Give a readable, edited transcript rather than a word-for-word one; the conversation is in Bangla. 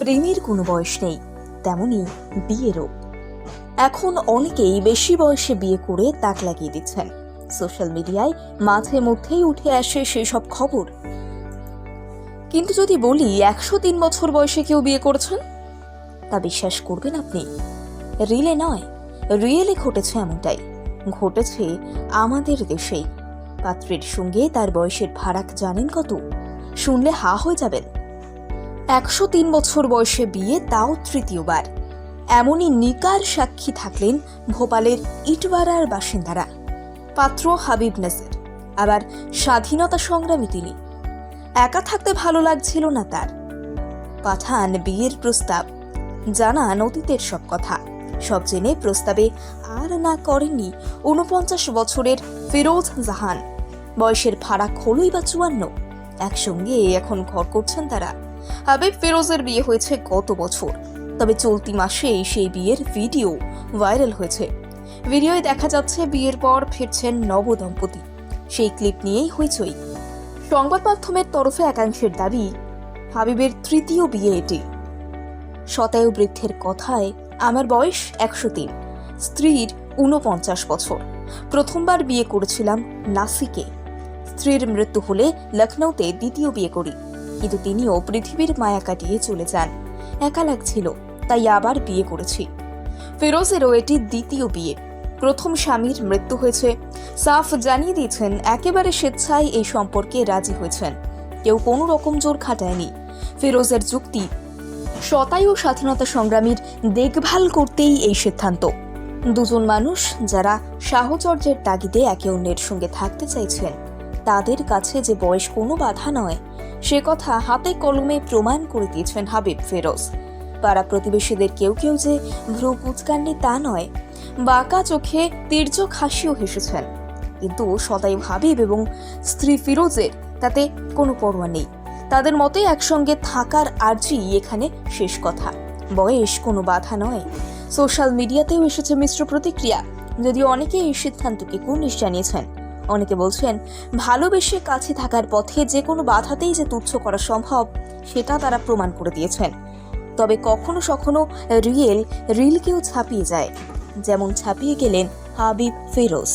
প্রেমের কোনো বয়স নেই, তেমনি বিয়েরও। এখন অনেকেই বেশি বয়সে বিয়ে করে তাক লাগিয়ে দিচ্ছেন। সোশ্যাল মিডিয়ায় মাঝে মধ্যেই উঠে আসে সেই সব খবর। কিন্তু যদি বলি 103 বছর বয়সে কেউ বিয়ে করেছেন, তা বিশ্বাস করবেন আপনি? রিলে নয়, রিয়েলে ঘটেছে এমনটাই। ঘটেছে আমাদের দেশেই। পাত্রের সঙ্গে তার বয়সের ফারাক জানেন কত? শুনলে হা হয়ে যাবেন। 103 বছর বয়সে বিয়ে, তাও তৃতীয়বার। এমনই নিকার সাক্ষী থাকলেন ভোপালের ইটবাড়ার বাসিন্দারা। পাত্র হাবিব নাসির, আবার স্বাধীনতা সংগ্রামী তিনি। একা থাকতে ভালো লাগছিল না তার। পাঠান বিয়ের প্রস্তাব, জানান অতীতের সব কথা। সব জেনে প্রস্তাবে আর না করেননি 49 বছরের ফিরোজ জাহান। বয়সের ফারাক হলোই বা 54। একসঙ্গে এখন ঘর করছেন তারা। হাবিব ফিরোজের বিয়ে হয়েছে গত বছর, তবে চলতি মাসে সেই বিয়ের ভিডিও ভাইরাল হয়েছে। ভিডিওয় দেখা যাচ্ছে বিয়ের পর ফিরছেন নবদম্পতি। সেই ক্লিপ নিয়েই হইচই। সংবাদ মাধ্যমের তরফে একাংশের দাবি, হাবিবের তৃতীয় বিয়ে এটি। শতায়ু বৃদ্ধের কথায়, আমার বয়স 103, স্ত্রীর 49 বছর। প্রথমবার বিয়ে করেছিলাম নাসিকে। স্ত্রীর মৃত্যু হলে লখনৌতে দ্বিতীয় বিয়ে করি, কিন্তু তিনিও পৃথিবীর মায়া কাটিয়ে চলে যান। একা লাগছিল, তাই আবার বিয়ে করেছি। ফিরোজেরও এটি দ্বিতীয় বিয়ে। প্রথম স্বামীর মৃত্যু হয়েছে। সাফ জানিয়ে দিয়েছেন একেবারে স্বেচ্ছায় এই সম্পর্কে রাজি হয়েছেন, কেউ কোনো রকম জোর খাটায়নি। ফিরোজের যুক্তি, শতায়ু স্বাধীনতা সংগ্রামীর দেখভাল করতেই এই সিদ্ধান্ত। দুজন মানুষ যারা সাহচর্যের তাগিদে একে অন্যের সঙ্গে থাকতে চাইছেন, তাদের কাছে যে বয়স কোনো বাধা নয়, সে কথা হাতে কলমে প্রমাণ করে দিয়েছেন হাবিব ফিরোজ। পাড়া প্রতিবেশীদের কেউ কেউ যে ভ্রু কুচকাননি তা নয়, বাঁকা চোখে তির্যক হাসিও হেসেছেন। কিন্তু শতায়ু হাবিব এবং স্ত্রী ফিরোজের তাতে কোনো পরোয়া নেই। তাদের মতে একসঙ্গে থাকার আর্জি এখানে শেষ কথা। বয়স কোনো বাধা নয়। সোশ্যাল মিডিয়াতেও এসেছে মিশ্র প্রতিক্রিয়া। যদিও অনেকে এই সিদ্ধান্তকে কুর্নিশ জানিয়েছেন, অনেকে বলছেন ভালোবেসে কাছে থাকার পথে যে কোনো বাধাতেই যে তুচ্ছ করা সম্ভব, সেটা তারা প্রমাণ করে দিয়েছেন। তবে কখনো কখনো রিলকেও ছাপিয়ে যায়, যেমন ছাপিয়ে গেলেন হাবিব ফিরোজ।